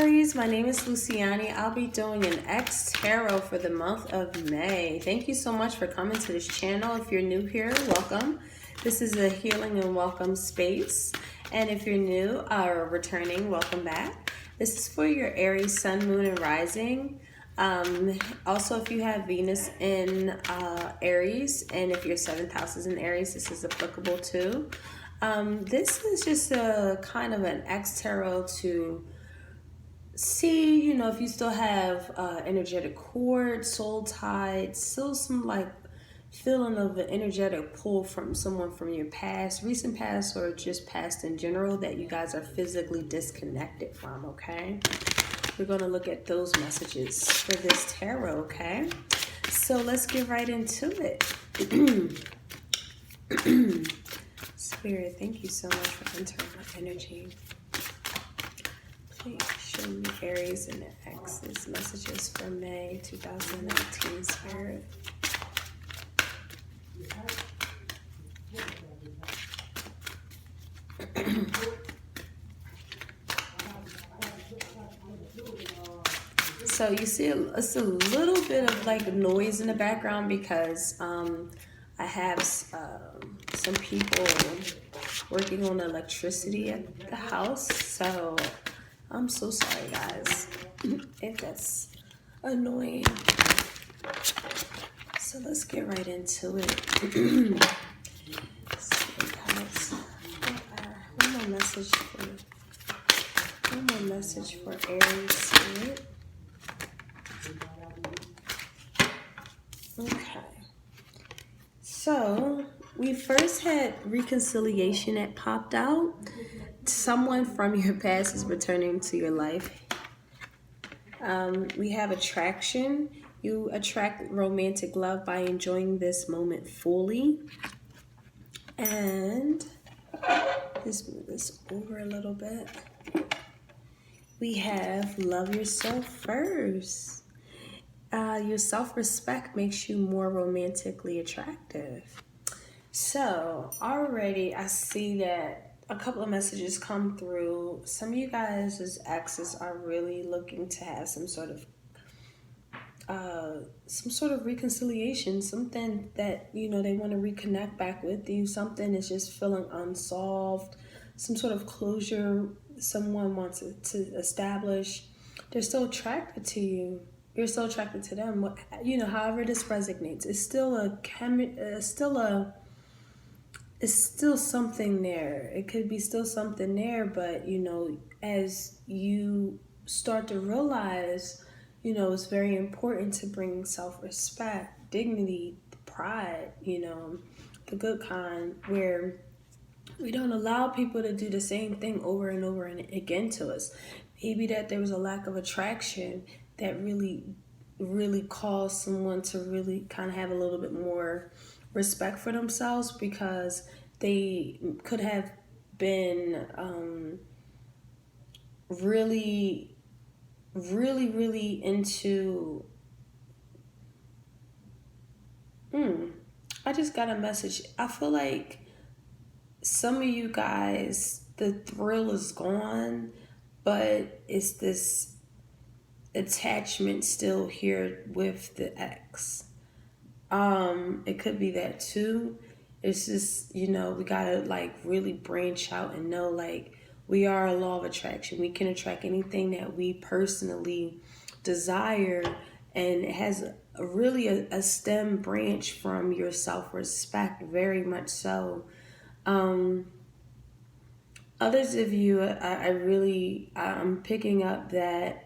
Aries, my name is Luciani. I'll be doing an extarot for the month of May. Thank you so much for coming to this channel. If you're new here, welcome. This is a healing and welcome space. And if you're new or returning, welcome back. This is for your Aries, Sun, Moon, and Rising. Also, if you have Venus in Aries, and if your 7th house is in Aries, this is applicable too. This is just a kind of an extarot to see, you know, if you still have energetic cord, soul tied, still some like feeling of an energetic pull from someone from your past, recent past, or just past in general that you guys are physically disconnected from, okay? We're going to look at those messages for this tarot, okay? So let's get right into it. Spirit, thank you so much for entering my energy. Please show me Aries and the exes messages for May 2019, Spirit. So you see it's a little bit of like noise in the background because I have some people working on electricity at the house, so I'm so sorry guys if that's annoying. So let's get right into it. One more message for Aries Spirit. Okay. So we first had reconciliation that popped out. Someone from your past is returning to your life. We have attraction. You attract romantic love by enjoying this moment fully. And let's move this over a little bit. We have love yourself first. Your self-respect makes you more romantically attractive. So already I see that a couple of messages come through. Some of you guys as exes are really looking to have some sort of reconciliation, something that, you know, they want to reconnect back with you. Something is just feeling unsolved, some sort of closure someone wants to establish. They're still attracted to you. You're still attracted to them. You know, however this resonates, it's still something there. It could be still something there, but, you know, as you start to realize, you know, it's very important to bring self-respect, dignity, pride, you know, the good kind, where we don't allow people to do the same thing over and over and again to us. Maybe that there was a lack of attraction that really caused someone to really kind of have a little bit more respect for themselves, because they could have been really into I just got a message. I feel like some of you guys, the thrill is gone, but it's this attachment still here with the ex. It could be that too. It's just, you know, we gotta like really branch out and know like we are a law of attraction. We can attract anything that we personally desire, and it has a stem branch from your self-respect, very much so. Others of you, I'm picking up that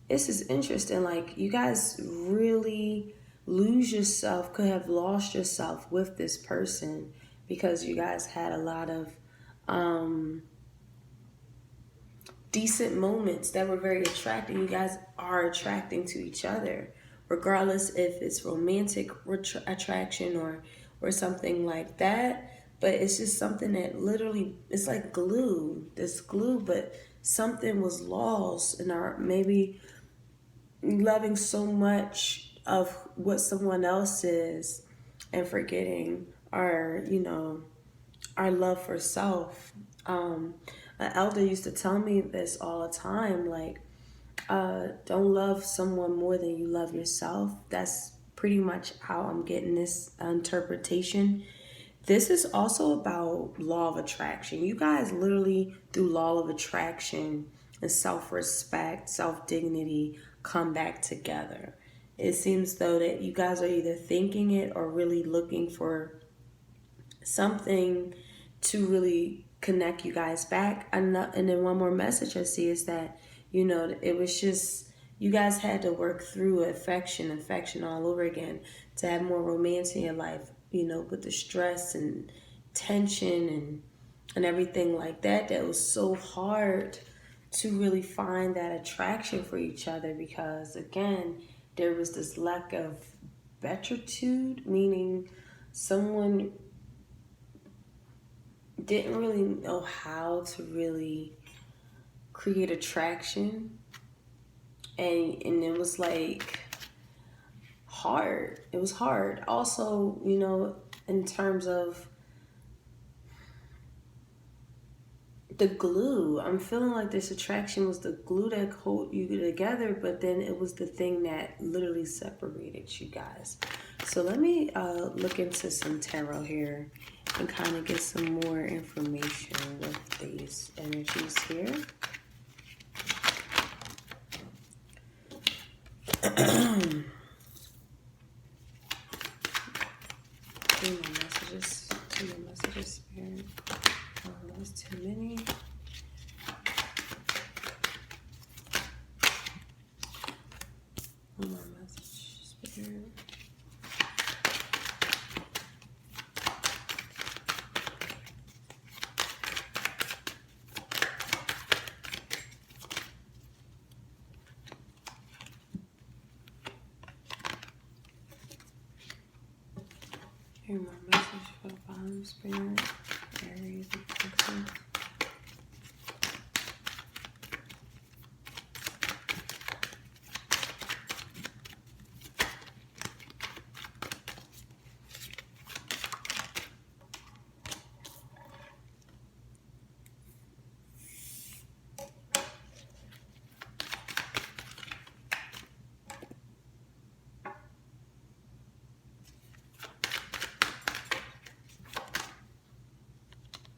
this is interesting. Like, you guys really lose yourself, could have lost yourself with this person, because you guys had a lot of decent moments that were very attractive. You guys are attracting to each other, regardless if it's romantic attraction or something like that. But it's just something that literally, it's like glue, this glue, but something was lost in our, maybe loving so much of what someone else is and forgetting our, you know, our love for self. An elder used to tell me this all the time, like, don't love someone more than you love yourself. That's pretty much how I'm getting this interpretation. This is also about law of attraction. You guys literally, through law of attraction and self-respect, self-dignity, come back together. It seems though that you guys are either thinking it or really looking for something to really connect you guys back. And then one more message I see is that, you know, it was just, you guys had to work through affection all over again to have more romance in your life, you know, with the stress and tension and everything like that. That was so hard to really find that attraction for each other because, again, there was this lack of beatitude, meaning someone didn't really know how to really create attraction, and it was like hard. It was hard. Also, you know, in terms of the glue, I'm feeling like this attraction was the glue that hold you together, but then it was the thing that literally separated you guys. So let me look into some tarot here and kind of get some more information with these energies here. Two more messages, Spirit. Oh, that was too many. One more message, Spirit. Here, more message for the bottom, Spirit. Aries and exes.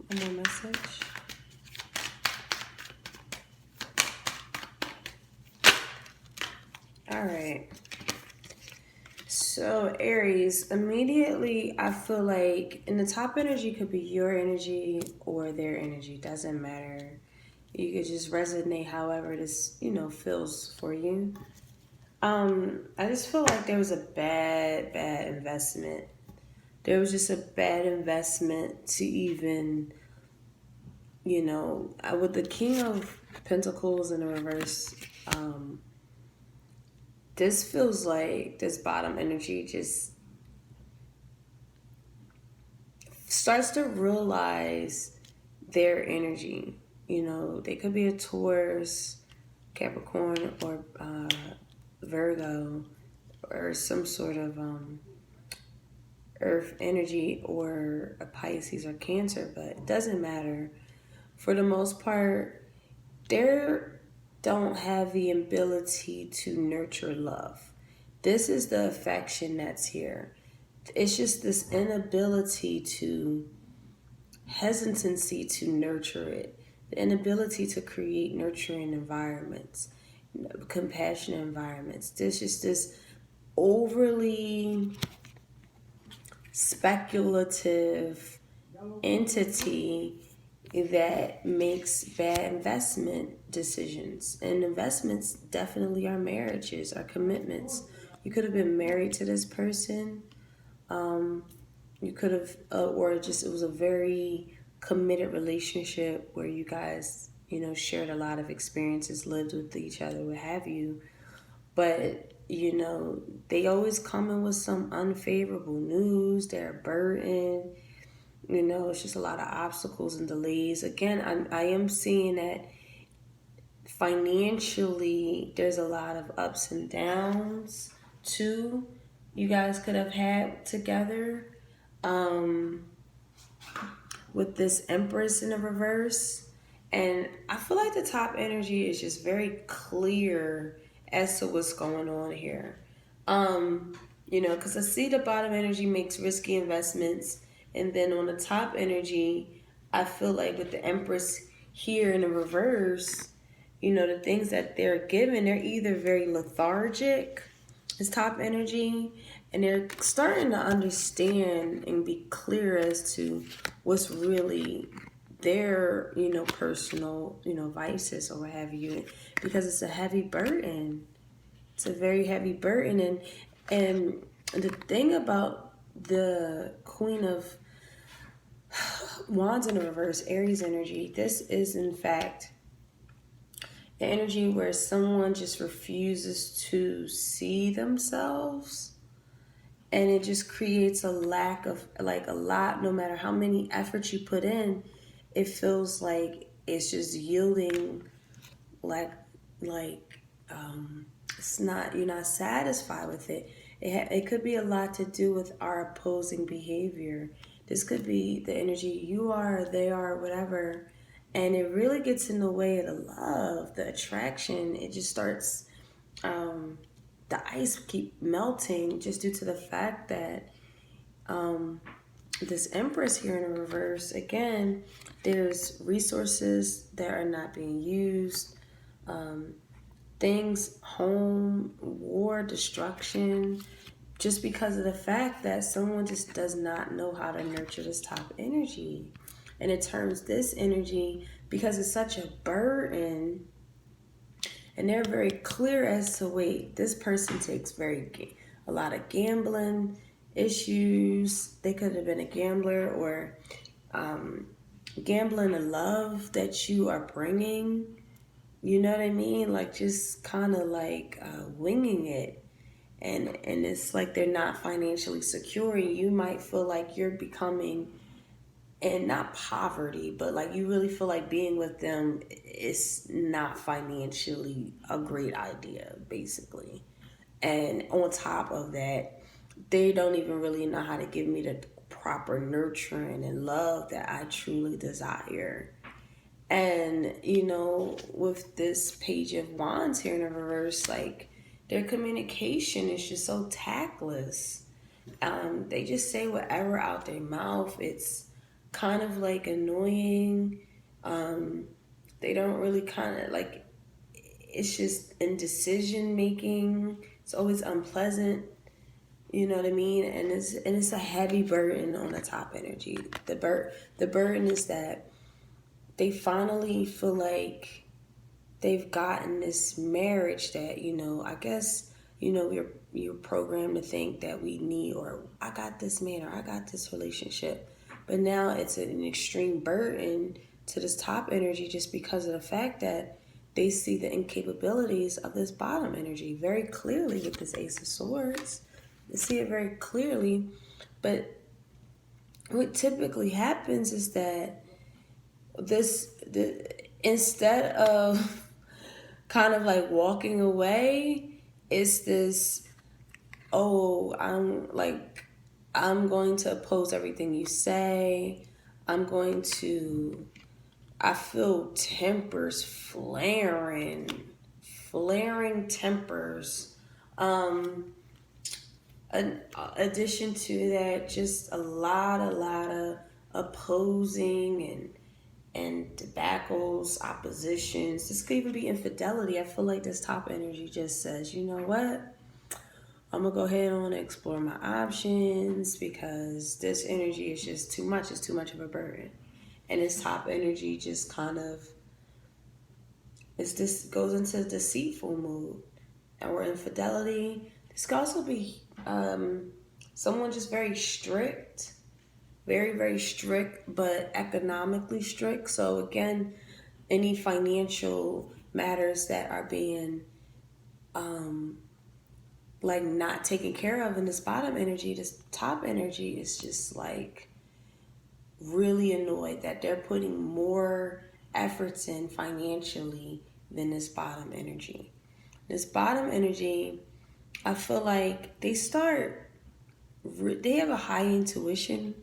One more message. All right. So Aries, immediately I feel like, and the top energy could be your energy or their energy, doesn't matter. You could just resonate however this, you know, feels for you. I just feel like there was a bad investment. There was just a bad investment to even, you know, with the King of Pentacles in the reverse, this feels like this bottom energy just starts to realize their energy. You know, they could be a Taurus, Capricorn, or Virgo, or some sort of earth energy, or a Pisces or Cancer, but it doesn't matter. For the most part, they don't have the ability to nurture love. This is the affection that's here. It's just this inability to, hesitancy to nurture it, the inability to create nurturing environments, compassionate environments. There's just this overly speculative entity that makes bad investment decisions. And investments definitely are marriages, are commitments. You could have been married to this person. You could have, or just it was a very committed relationship where you guys, you know, shared a lot of experiences, lived with each other, what have you. But, you know, they always come in with some unfavorable news. They're a burden. You know, it's just a lot of obstacles and delays. Again, I am seeing that financially there's a lot of ups and downs too you guys could have had together. with this Empress in the reverse. And I feel like the top energy is just very clear as to what's going on here. Because I see the bottom energy makes risky investments. And then on the top energy, I feel like with the Empress here in the reverse, the things that they're given, they're either very lethargic, it's top energy, and they're starting to understand and be clear as to what's really their, personal, vices or what have you, because it's a heavy burden. It's a very heavy burden. And the thing about the Queen of Wands in the reverse, Aries energy, this is in fact the energy where someone just refuses to see themselves, and it just creates a lack of, like, a lot. No matter how many efforts you put in, it feels like it's just yielding, like it's not, you're not satisfied with it. It could be a lot to do with our opposing behavior. This could be the energy you are, they are, whatever. And it really gets in the way of the love, the attraction. It just starts, the ice keep melting just due to the fact that this Empress here in the reverse, again, there's resources that are not being used. Things, home, war, destruction, just because of the fact that someone just does not know how to nurture this top energy. And it turns this energy, because it's such a burden, and they're very clear as to, wait, this person takes a lot of gambling issues. They could have been a gambler, or gambling the love that you are bringing. You know what I mean? Like, just kind of like winging it. And it's like they're not financially secure. You might feel like you're becoming, and not poverty, but like you really feel like being with them is not financially a great idea, basically. And on top of that, they don't even really know how to give me the proper nurturing and love that I truly desire. And, with this Page of Wands here in the reverse, like, their communication is just so tactless. They just say whatever out their mouth. It's kind of like annoying. They don't really kind of like, it's just indecision making. It's always unpleasant. You know what I mean? And it's a heavy burden on the top energy. The burden is that they finally feel like they've gotten this marriage that, I guess, you're programmed to think that we need, or I got this man, or I got this relationship. But now it's an extreme burden to this top energy, just because of the fact that they see the incapabilities of this bottom energy very clearly with this Ace of Swords. They see it very clearly. But what typically happens is that instead of kind of like walking away, it's this, oh, I'm going to oppose everything you say. I feel tempers flaring tempers. In addition to that, just a lot of opposing and debacles, oppositions. This could even be infidelity. I feel like this top energy just says, you know what? I'm going to go ahead and explore my options, because this energy is just too much. It's too much of a burden. And this top energy just kind of, goes into deceitful mood. And we're infidelity. This could also be someone just very strict. Very, very strict, but economically strict. So again, any financial matters that are being not taken care of in this bottom energy, this top energy is just like really annoyed that they're putting more efforts in financially than this bottom energy. This bottom energy, I feel like they have a high intuition.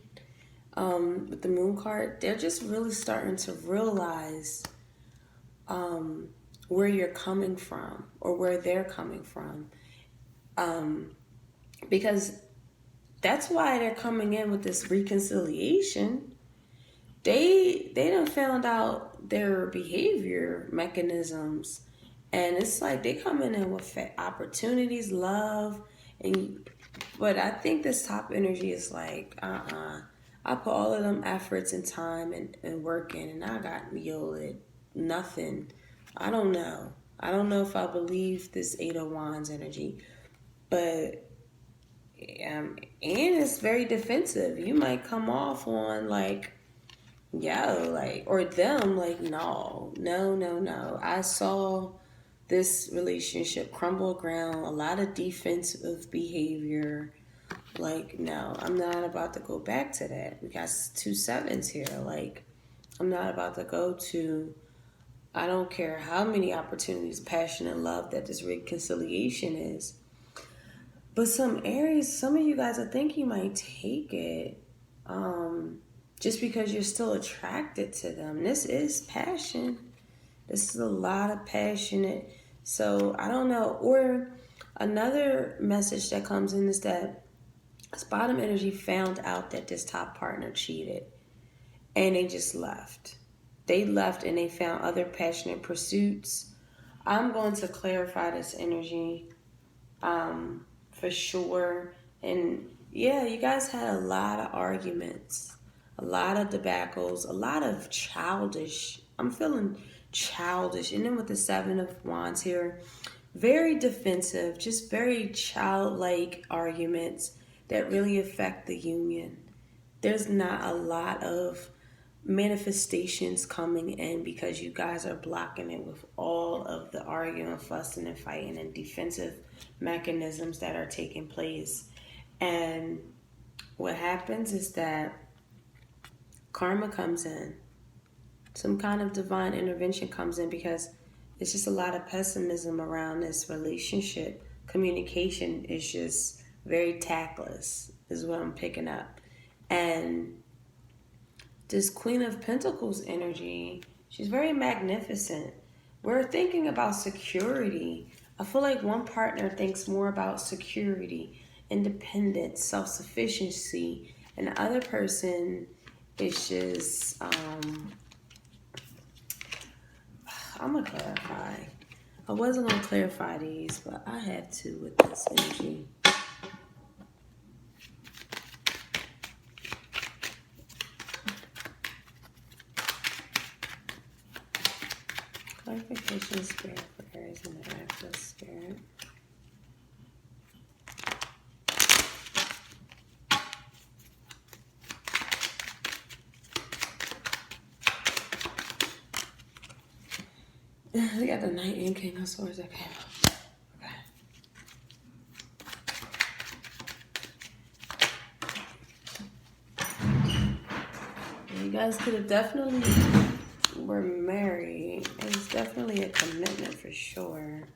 with the moon card, they're just really starting to realize where you're coming from or where they're coming from. Because that's why they're coming in with this reconciliation. They done found out their behavior mechanisms, and it's like they coming in with opportunities, love, and but I think this top energy is like, I put all of them efforts and time and work in, and I got yielded nothing. I don't know. I don't know if I believe this Eight of Wands energy, but and it's very defensive. You might come off on like, yo, like, or them like, no. I saw this relationship crumble ground, a lot of defensive behavior. Like, no, I'm not about to go back to that. We got 2 sevens here. Like, I'm not about to go to, I don't care how many opportunities, passion, and love that this reconciliation is. But some Aries, some of you guys, I think you might take it just because you're still attracted to them. This is passion. This is a lot of passionate. So I don't know. Or another message that comes in is that this bottom energy found out that this top partner cheated and they just left. They left and they found other passionate pursuits. I'm going to clarify this energy for sure. And yeah, you guys had a lot of arguments, a lot of debacles, a lot of childish. I'm feeling childish. And then with the Seven of Wands here, very defensive, just very childlike arguments that really affect the union. There's not a lot of manifestations coming in because you guys are blocking it with all of the arguing, fussing, and fighting and defensive mechanisms that are taking place. And what happens is that karma comes in. Some kind of divine intervention comes in because it's just a lot of pessimism around this relationship. Communication is just very tactless, is what I'm picking up. And this Queen of Pentacles energy, she's very magnificent. We're thinking about security. I feel like one partner thinks more about security, independence, self-sufficiency, and the other person is just, I'm going to clarify. I wasn't going to clarify these, but I had to with this energy. Clarification spirit for Aries and the active spirit. We got the Knight and King of Swords that came out. Okay. You guys could have definitely were married. It's definitely a commitment for sure.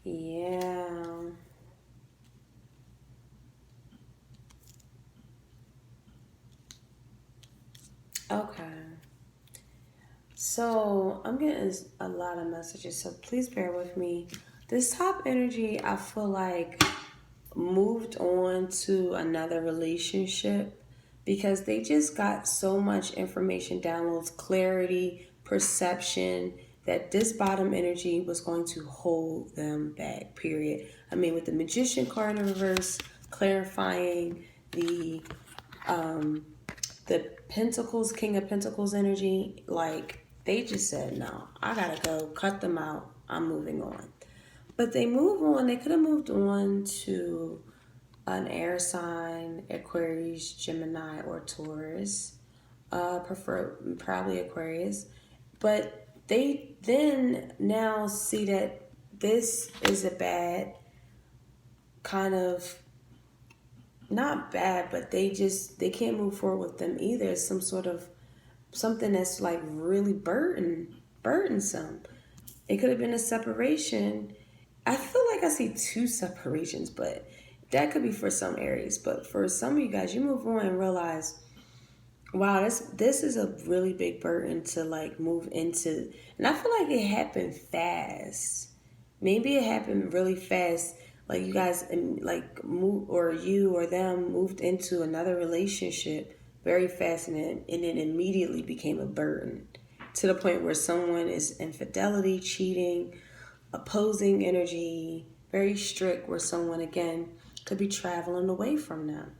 Yeah. Okay. So I'm getting a lot of messages, so please bear with me. This top energy, I feel like, moved on to another relationship because they just got so much information, downloads, clarity, perception, that this bottom energy was going to hold them back, period. I mean, with the Magician card in reverse, clarifying the Pentacles, King of Pentacles energy, like, they just said, no, I gotta go, cut them out, I'm moving on. But they move on, they could have moved on to an air sign, Aquarius, Gemini, or Taurus, probably Aquarius. But they then now see that this is a bad kind of not bad, but they can't move forward with them either. It's some sort of something that's like really burdensome. It could have been a separation. I feel like I see two separations, but that could be for some Aries. But for some of you guys, you move on and realize, wow, this is a really big burden to like move into. And I feel like it happened fast. Maybe it happened really fast. Like you guys like move, or you or them moved into another relationship very fast, and it immediately became a burden to the point where someone is infidelity, cheating, opposing energy, very strict, where someone again could be traveling away from them,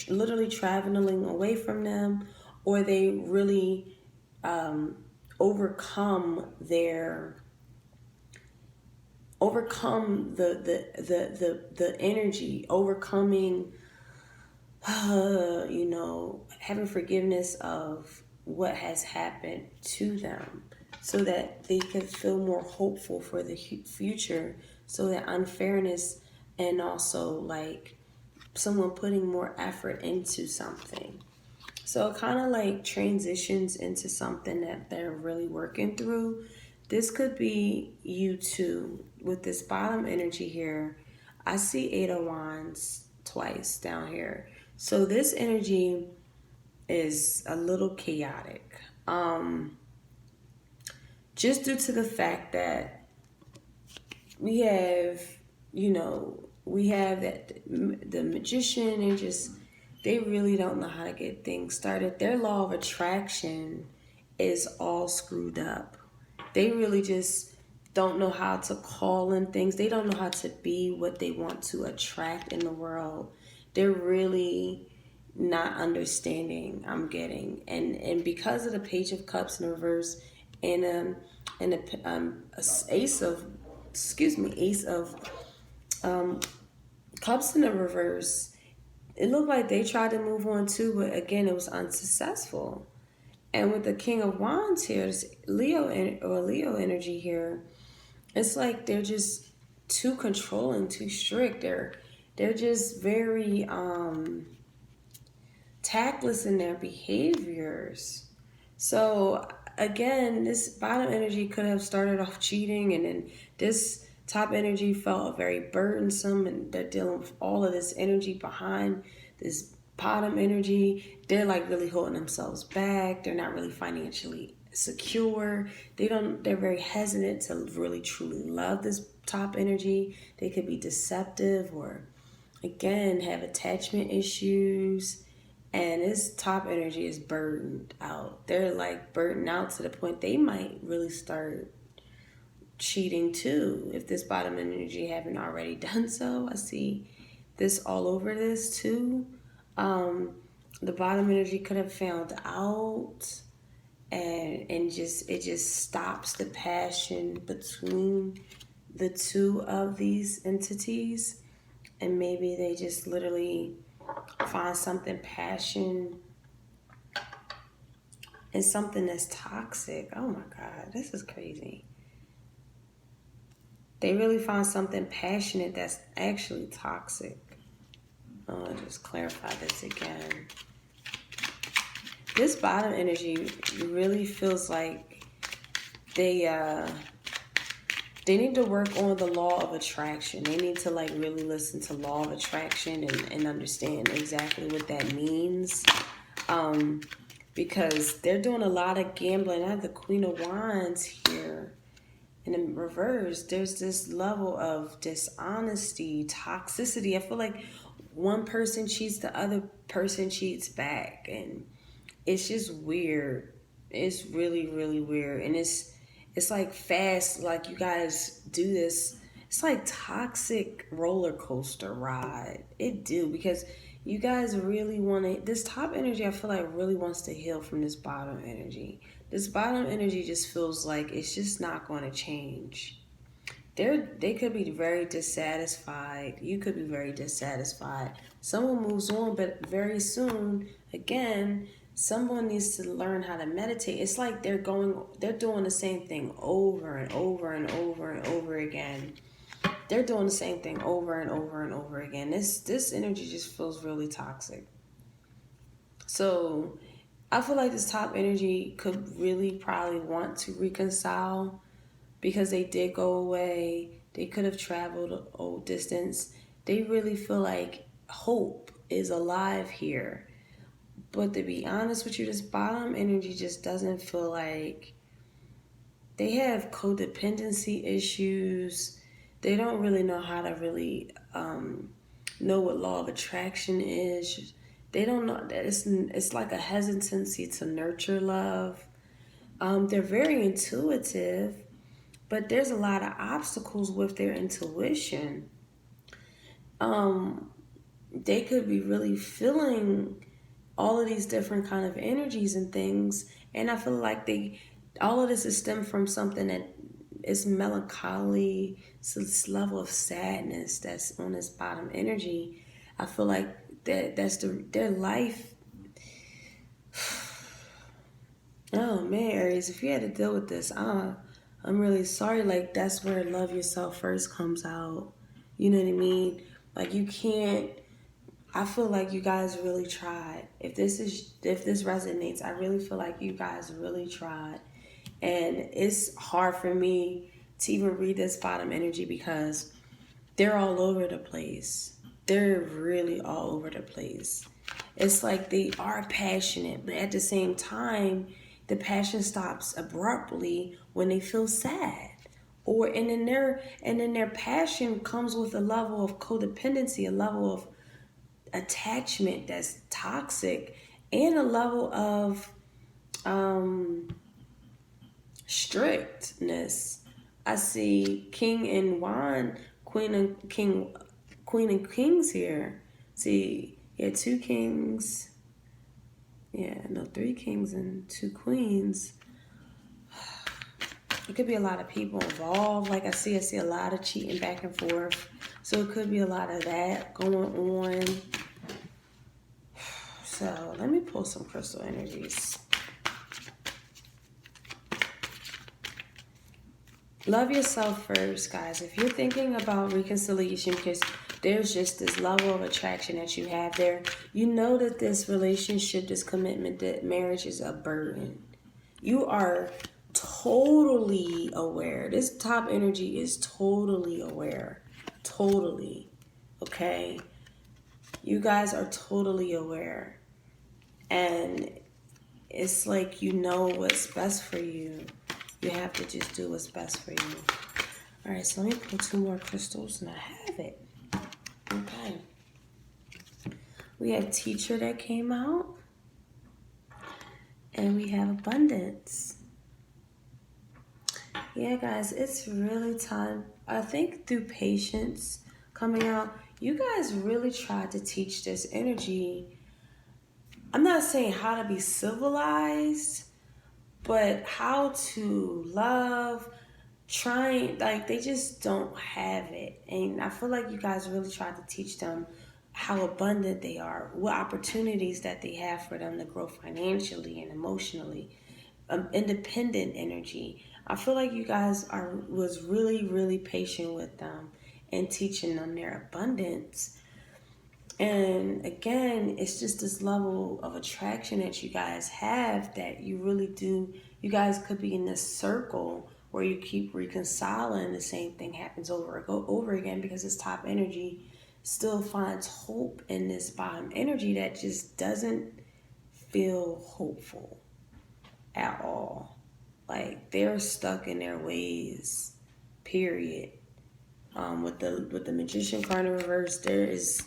literally traveling away from them, or they really overcome the energy, overcoming having forgiveness of what has happened to them, so that they can feel more hopeful for the future, so that unfairness, and also like someone putting more effort into something. So it kind of like transitions into something that they're really working through. This could be you too. With this bottom energy here, I see 8 of Wands twice down here. So this energy is a little chaotic. Just due to the fact that we have, that the magician, and just, they really don't know how to get things started. Their law of attraction is all screwed up. They really just don't know how to call in things. They don't know how to be what they want to attract in the world. They're really not understanding, I'm getting. And because of the Page of Cups in reverse, and the Ace of Cups in the reverse, it looked like they tried to move on too, but again, it was unsuccessful. And with the King of Wands here, this Leo energy here, it's like they're just too controlling, too strict. They're just very tactless in their behaviors. So again, this bottom energy could have started off cheating, and then this top energy felt very burdensome, and they're dealing with all of this energy behind this bottom energy. They're like really holding themselves back. They're not really financially secure. They're very hesitant to really truly love this top energy. They could be deceptive, or again have attachment issues. And this top energy is burdened out. They're like burdened out to the point they might really start cheating too, if this bottom energy haven't already done so. I see this all over this too. The bottom energy could have found out, and it just stops the passion between the two of these entities, and maybe they just literally find something passion and something that's toxic. Oh my God, this is crazy. They really find something passionate that's actually toxic. I'll just clarify this again. This bottom energy really feels like they need to work on the law of attraction. They need to like really listen to law of attraction and understand exactly what that means. Because they're doing a lot of gambling. I have the Queen of Wands here. And in reverse, there's this level of dishonesty, toxicity. I feel like one person cheats, the other person cheats back. And it's just weird. It's really, really weird. And it's like fast, like you guys do this. It's like toxic roller coaster ride. It do, because you guys really want to, this top energy I feel like really wants to heal from this bottom energy. This bottom energy just feels like it's just not going to change. They could be very dissatisfied. You could be very dissatisfied. Someone moves on, but very soon, again, someone needs to learn how to meditate. It's like they're doing the same thing over and over and over and over again. they're doing the same thing over and over and over again. This energy just feels really toxic. So I feel like this top energy could really probably want to reconcile because they did go away. They could have traveled a old distance. They really feel like hope is alive here. But to be honest with you, this bottom energy just doesn't feel like they have codependency issues. They don't really know how to really know what law of attraction is. They don't know that it's like a hesitancy to nurture love. They're very intuitive, but there's a lot of obstacles with their intuition. They could be really feeling all of these different kind of energies and things, and I feel like all of this is stemmed from something that is melancholy. So this level of sadness that's on this bottom energy, I feel like that's their life. Oh man, Aries, if you had to deal with this, I'm really sorry. Like, that's where love yourself first comes out. You know what I mean? Like, you can't. I feel like you guys really tried. If this resonates, I really feel like you guys really tried. And it's hard for me to even read this bottom energy because they're all over the place. They're really all over the place. It's like they are passionate, but at the same time, the passion stops abruptly when they feel sad. And then their passion comes with a level of codependency, a level of attachment that's toxic, and a level of strictness. I see King and Wand, Queen and Kings here. See, yeah, 2 kings. Yeah, no, 3 kings and 2 queens. It could be a lot of people involved. Like I see a lot of cheating back and forth. So it could be a lot of that going on. So let me pull some crystal energies. Love yourself first, guys. If you're thinking about reconciliation, because there's just this level of attraction that you have there, you know that this relationship, this commitment, that marriage is a burden. You are totally aware. This top energy is totally aware. Totally. Okay? You guys are totally aware. And it's like you know what's best for you. You have to just do what's best for you. All right, so let me pull 2 more crystals and I have it. Okay. We have Teacher that came out. And we have Abundance. Yeah, guys, it's really time. I think through patience coming out, you guys really tried to teach this energy. I'm not saying how to be civilized, but how to love, trying, like, they just don't have it. And I feel like you guys really tried to teach them how abundant they are, what opportunities that they have for them to grow financially and emotionally. Independent energy. I feel like you guys was really, really patient with them and teaching them their abundance. And again, it's just this level of attraction that you guys have that you really do. You guys could be in this circle where you keep reconciling. The same thing happens over again because this top energy still finds hope in this bottom energy that just doesn't feel hopeful at all. Like, they're stuck in their ways, period. With the Magician card in reverse, there is,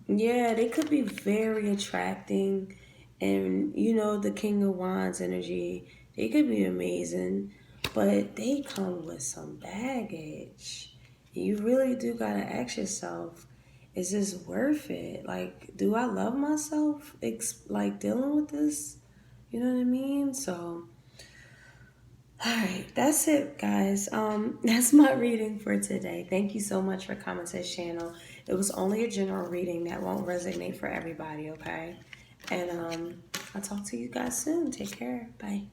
yeah, they could be very attracting. And, you know, the King of Wands energy, they could be amazing. But they come with some baggage. You really do got to ask yourself, is this worth it? Like, do I love myself? Like, dealing with this? You know what I mean? So, all right, that's it, guys. That's my reading for today. Thank you so much for coming to this channel. It was only a general reading that won't resonate for everybody, okay? And I'll talk to you guys soon. Take care. Bye.